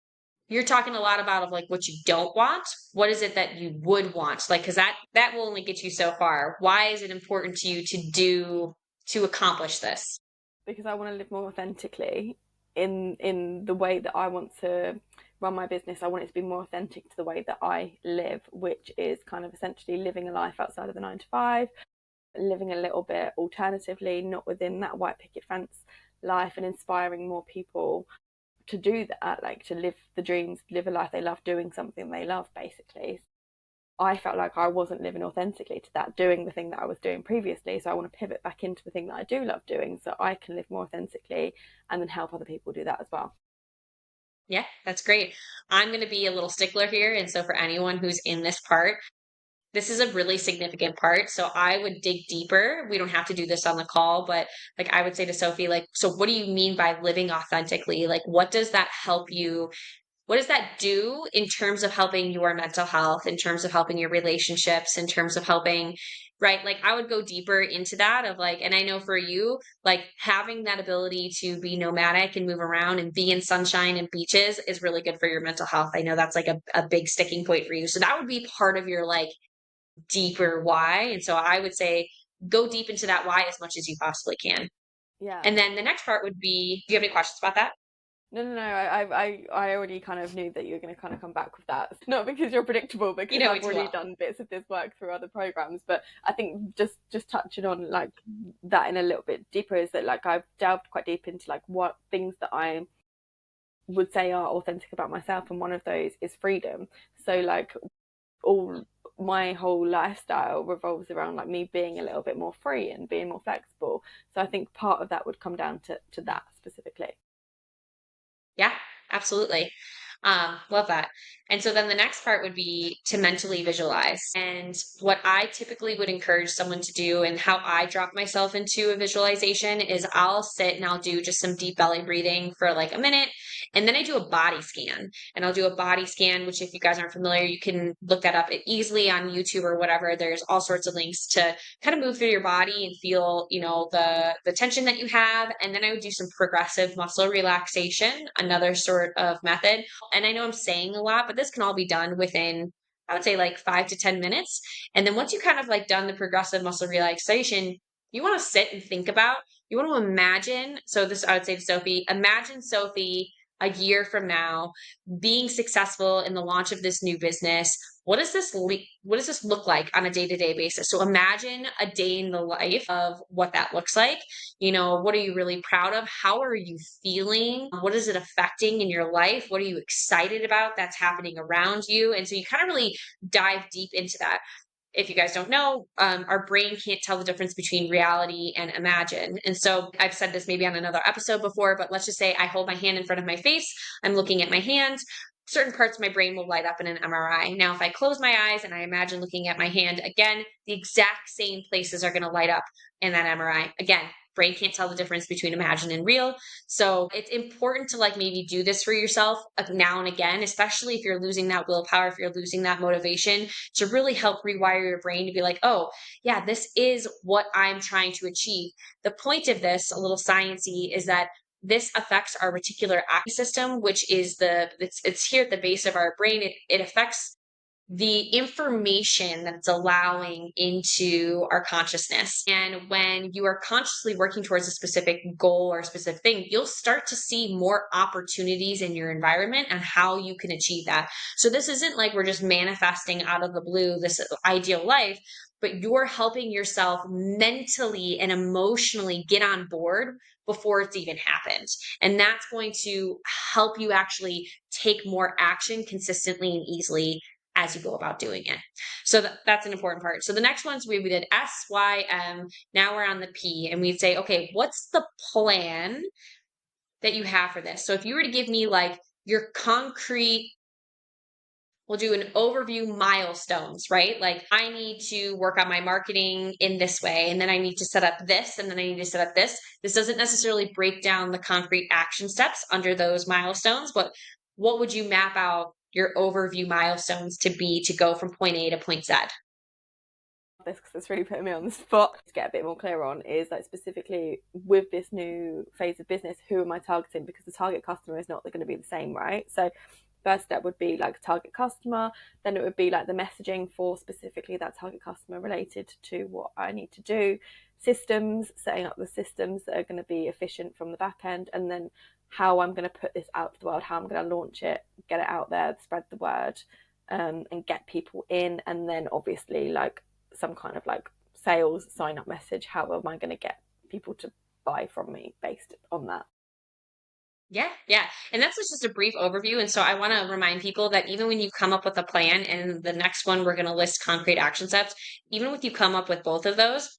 you're talking a lot about of like what you don't want. What is it that you would want? Like, because that will only get you so far. Why is it important to you to accomplish this? Because I want to live more authentically in the way that I want to run my business. I want it to be more authentic to the way that I live, which is kind of essentially living a life outside of the 9 to 5, living a little bit alternatively, not within that white picket fence life, and inspiring more people to do that, like to live the dreams, live a life they love, doing something they love, basically. I felt like I wasn't living authentically to that, doing the thing that I was doing previously. So I want to pivot back into the thing that I do love doing so I can live more authentically and then help other people do that as well. Yeah, that's great. I'm going to be a little stickler here. And so for anyone who's in this part, this is a really significant part. So I would dig deeper. We don't have to do this on the call, but like I would say to Sophie, like, so what do you mean by living authentically? Like, what does that help you? What does that do in terms of helping your mental health, in terms of helping your relationships, in terms of helping, right? Like I would go deeper into that of like, and I know for you, like having that ability to be nomadic and move around and be in sunshine and beaches is really good for your mental health. I know that's like a big sticking point for you. So that would be part of your like deeper why. And so I would say go deep into that why as much as you possibly can. Yeah. And then the next part would be, do you have any questions about that? No, no, no. I already kind of knew that you were going to kind of come back with that. Not because you're predictable, You because know me I've too already well. done bits of this work through other programs. But I think just touching on like that in a little bit deeper is that like I've delved quite deep into like what things that I would say are authentic about myself, and one of those is freedom. So like all my whole lifestyle revolves around like me being a little bit more free and being more flexible. So I think part of that would come down to that specifically. Yeah, absolutely. Love that. And so then the next part would be to mentally visualize. And what I typically would encourage someone to do and how I drop myself into a visualization is I'll sit and I'll do just some deep belly breathing for like a minute. And then I do a body scan. And I'll do a body scan, which if you guys aren't familiar, you can look that up easily on YouTube or whatever. There's all sorts of links to kind of move through your body and feel, the tension that you have. And then I would do some progressive muscle relaxation, another sort of method. And I know I'm saying a lot, but this can all be done within I would say like 5 to 10 minutes. And then once you kind of like done the progressive muscle relaxation, you want to sit and think about, you want to imagine. So this, I would say to Sophie, imagine Sophie a year from now being successful in the launch of this new business. What does this look like on a day-to-day basis? So imagine a day in the life of what that looks like. What are you really proud of? How are you feeling? What is it affecting in your life? What are you excited about that's happening around you? And so you kind of really dive deep into that. If you guys don't know, our brain can't tell the difference between reality and imagine. And so I've said this maybe on another episode before, but let's just say I hold my hand in front of my face, I'm looking at my hand. Certain parts of my brain will light up in an MRI. Now, if I close my eyes and I imagine looking at my hand again, the exact same places are going to light up in that MRI. Again, brain can't tell the difference between imagine and real. So it's important to like maybe do this for yourself now and again, especially if you're losing that willpower, if you're losing that motivation, to really help rewire your brain to be like, oh, yeah, this is what I'm trying to achieve. The point of this, a little sciencey, is that this affects our reticular active system, which is it's here at the base of our brain. It affects the information that it's allowing into our consciousness. And when you are consciously working towards a specific goal or a specific thing, you'll start to see more opportunities in your environment and how you can achieve that. So this isn't like we're just manifesting out of the blue this ideal life, but you're helping yourself mentally and emotionally get on board before it's even happened. And that's going to help you actually take more action consistently and easily as you go about doing it. So that's an important part. So the next ones we did S, Y, M. Now we're on the P, and we'd say, okay, what's the plan that you have for this? So if you were to give me like your concrete, we'll do an overview milestones, right? Like I need to work on my marketing in this way, and then I need to set up this, and then I need to set up this. This doesn't necessarily break down the concrete action steps under those milestones, but what would you map out your overview milestones to be to go from point A to point Z? This because it's really putting me on the spot to get a bit more clear on is like specifically with this new phase of business, who am I targeting? Because the target customer is not going to be the same, right? So first step would be like target customer, then it would be like the messaging for specifically that target customer related to what I need to do, systems, setting up the systems that are going to be efficient from the back end, and then how I'm going to put this out to the world, how I'm going to launch it, get it out there, spread the word, and get people in, and then obviously like some kind of like sales sign up message. How am I going to get people to buy from me based on that? Yeah, yeah. And that's just a brief overview. And so I want to remind people that even when you come up with a plan, and the next one we're going to list concrete action steps, even if you come up with both of those,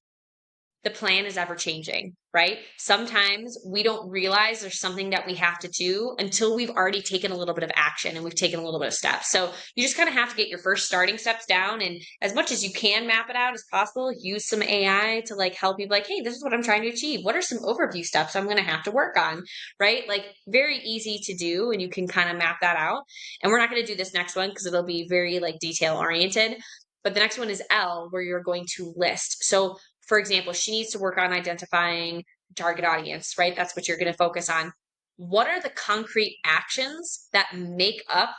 the plan is ever changing, right? Sometimes we don't realize there's something that we have to do until we've already taken a little bit of action and we've taken a little bit of steps. So you just kind of have to get your first starting steps down, and as much as you can map it out as possible, use some AI to like help you, like, hey, this is what I'm trying to achieve. What are some overview steps I'm going to have to work on, right? Like very easy to do, and you can kind of map that out. And we're not going to do this next one because it'll be very like detail oriented. But the next one is L, where you're going to list. So for example, she needs to work on identifying target audience, right? That's what you're going to focus on. What are the concrete actions that make up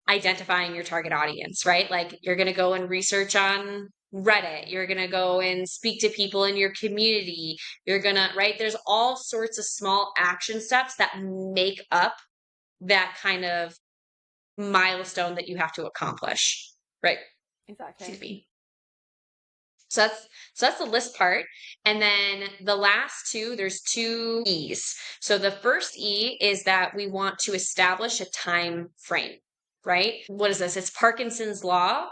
identifying your target audience, right? Like you're going to go and research on Reddit. You're going to go and speak to people in your community. You're going to, right? There's all sorts of small action steps that make up that kind of milestone that you have to accomplish, right? Excuse Exactly. me. So that's the list part. And then the last two, there's two E's. So the first E is that we want to establish a time frame, right? What is this? It's Parkinson's law.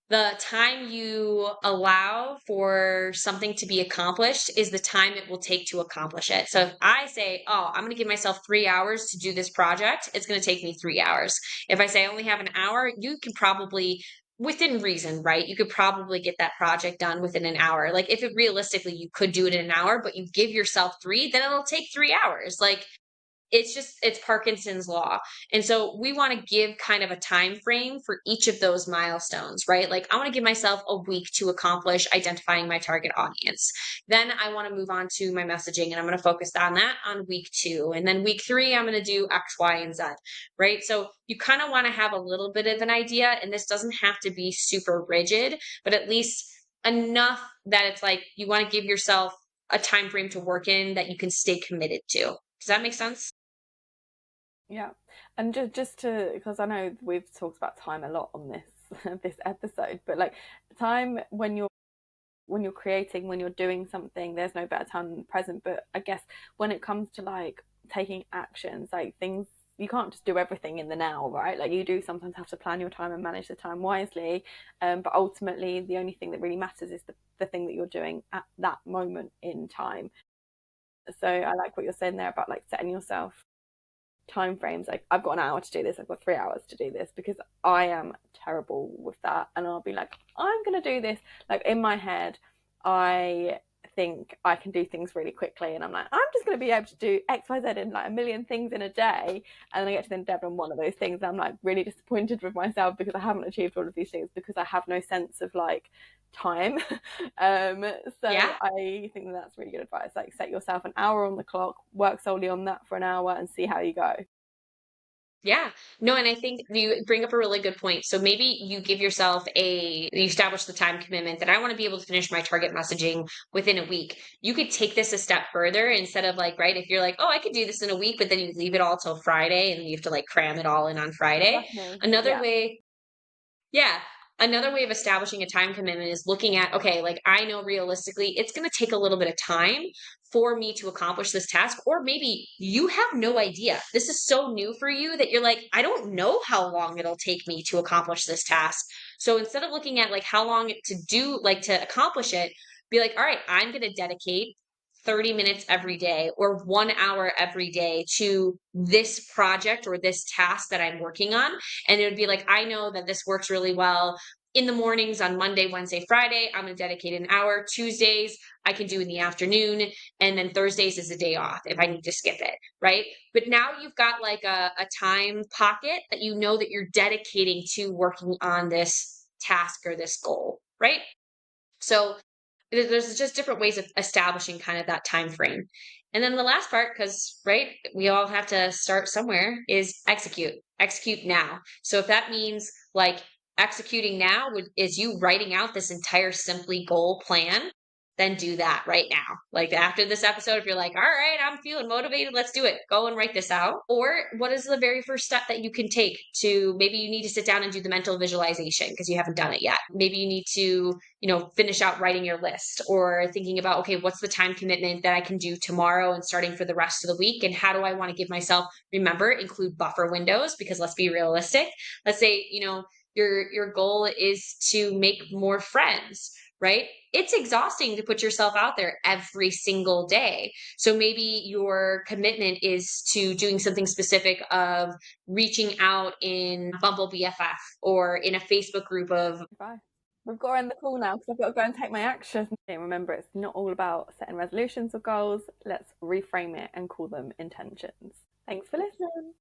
The time you allow for something to be accomplished is the time it will take to accomplish it. So if I say, oh, I'm going to give myself 3 hours to do this project, it's going to take me 3 hours. If I say I only have an hour, you can probably, within reason, right? You could probably get that project done within an hour. Like if it realistically, you could do it in an hour, but you give yourself three, then it'll take 3 hours. Like it's Parkinson's law. And so we want to give kind of a time frame for each of those milestones, right? Like I want to give myself a week to accomplish identifying my target audience. Then I want to move on to my messaging and I'm going to focus on that on week 2. And then week 3 I'm going to do X, Y, and Z, right? So you kind of want to have a little bit of an idea, and this doesn't have to be super rigid, but at least enough that it's like you want to give yourself a time frame to work in that you can stay committed to. Does that make sense? Yeah. And just to, because I know we've talked about time a lot on this this episode, but like time when you're creating, when you're doing something, there's no better time than the present. But I guess when it comes to like taking actions, like things, you can't just do everything in the now, right? Like you do sometimes have to plan your time and manage the time wisely. But ultimately, the only thing that really matters is the thing that you're doing at that moment in time. So I like what you're saying there about like setting yourself time frames. Like I've got an hour to do this, I've got 3 hours to do this, because I am terrible with that. And I'll be like, I'm gonna do this. Like in my head, I think I can do things really quickly, and I'm like, I'm just gonna be able to do XYZ in like a million things in a day. And then I get to the end of on one of those things, and I'm like really disappointed with myself because I haven't achieved all of these things because I have no sense of like time. So Yeah. I think that's really good advice. Like set yourself an hour on the clock, work solely on that for an hour, and see how you go. Yeah. No, and I think you bring up a really good point. So maybe you give yourself you establish the time commitment that I want to be able to finish my target messaging within a week. You could take this a step further instead of like, right, if you're like, oh, I could do this in a week, but then you leave it all till Friday and you have to like cram it all in on Friday. Exactly. Another Yeah. way Yeah. Another way of establishing a time commitment is looking at, okay, like I know realistically it's going to take a little bit of time for me to accomplish this task. Or maybe you have no idea. This is so new for you that you're like, I don't know how long it'll take me to accomplish this task. So instead of looking at like how long to do, like to accomplish it, be like, all right, I'm going to dedicate 30 minutes every day or 1 hour every day to this project or this task that I'm working on. And it would be like, I know that this works really well in the mornings on Monday, Wednesday, Friday. I'm going to dedicate an hour. Tuesdays, I can do in the afternoon. And then Thursdays is a day off if I need to skip it. Right. But now you've got like a time pocket that you know that you're dedicating to working on this task or this goal. Right. So there's just different ways of establishing kind of that time frame. And then the last part, because right, we all have to start somewhere, is execute now. So if that means like executing now is you writing out this entire simply goal plan, then do that right now. Like after this episode, if you're like, all right, I'm feeling motivated, let's do it, go and write this out. Or what is the very first step that you can take to, maybe you need to sit down and do the mental visualization because you haven't done it yet. Maybe you need to, finish out writing your list, or thinking about, okay, what's the time commitment that I can do tomorrow and starting for the rest of the week? And how do I want to give myself, remember, include buffer windows, because let's be realistic. Let's say, your goal is to make more friends, right? It's exhausting to put yourself out there every single day. So maybe your commitment is to doing something specific of reaching out in Bumble BFF or in a Facebook group of. Bye. We've got to end the call now because I've got to go and take my action. And remember, it's not all about setting resolutions or goals. Let's reframe it and call them intentions. Thanks for listening.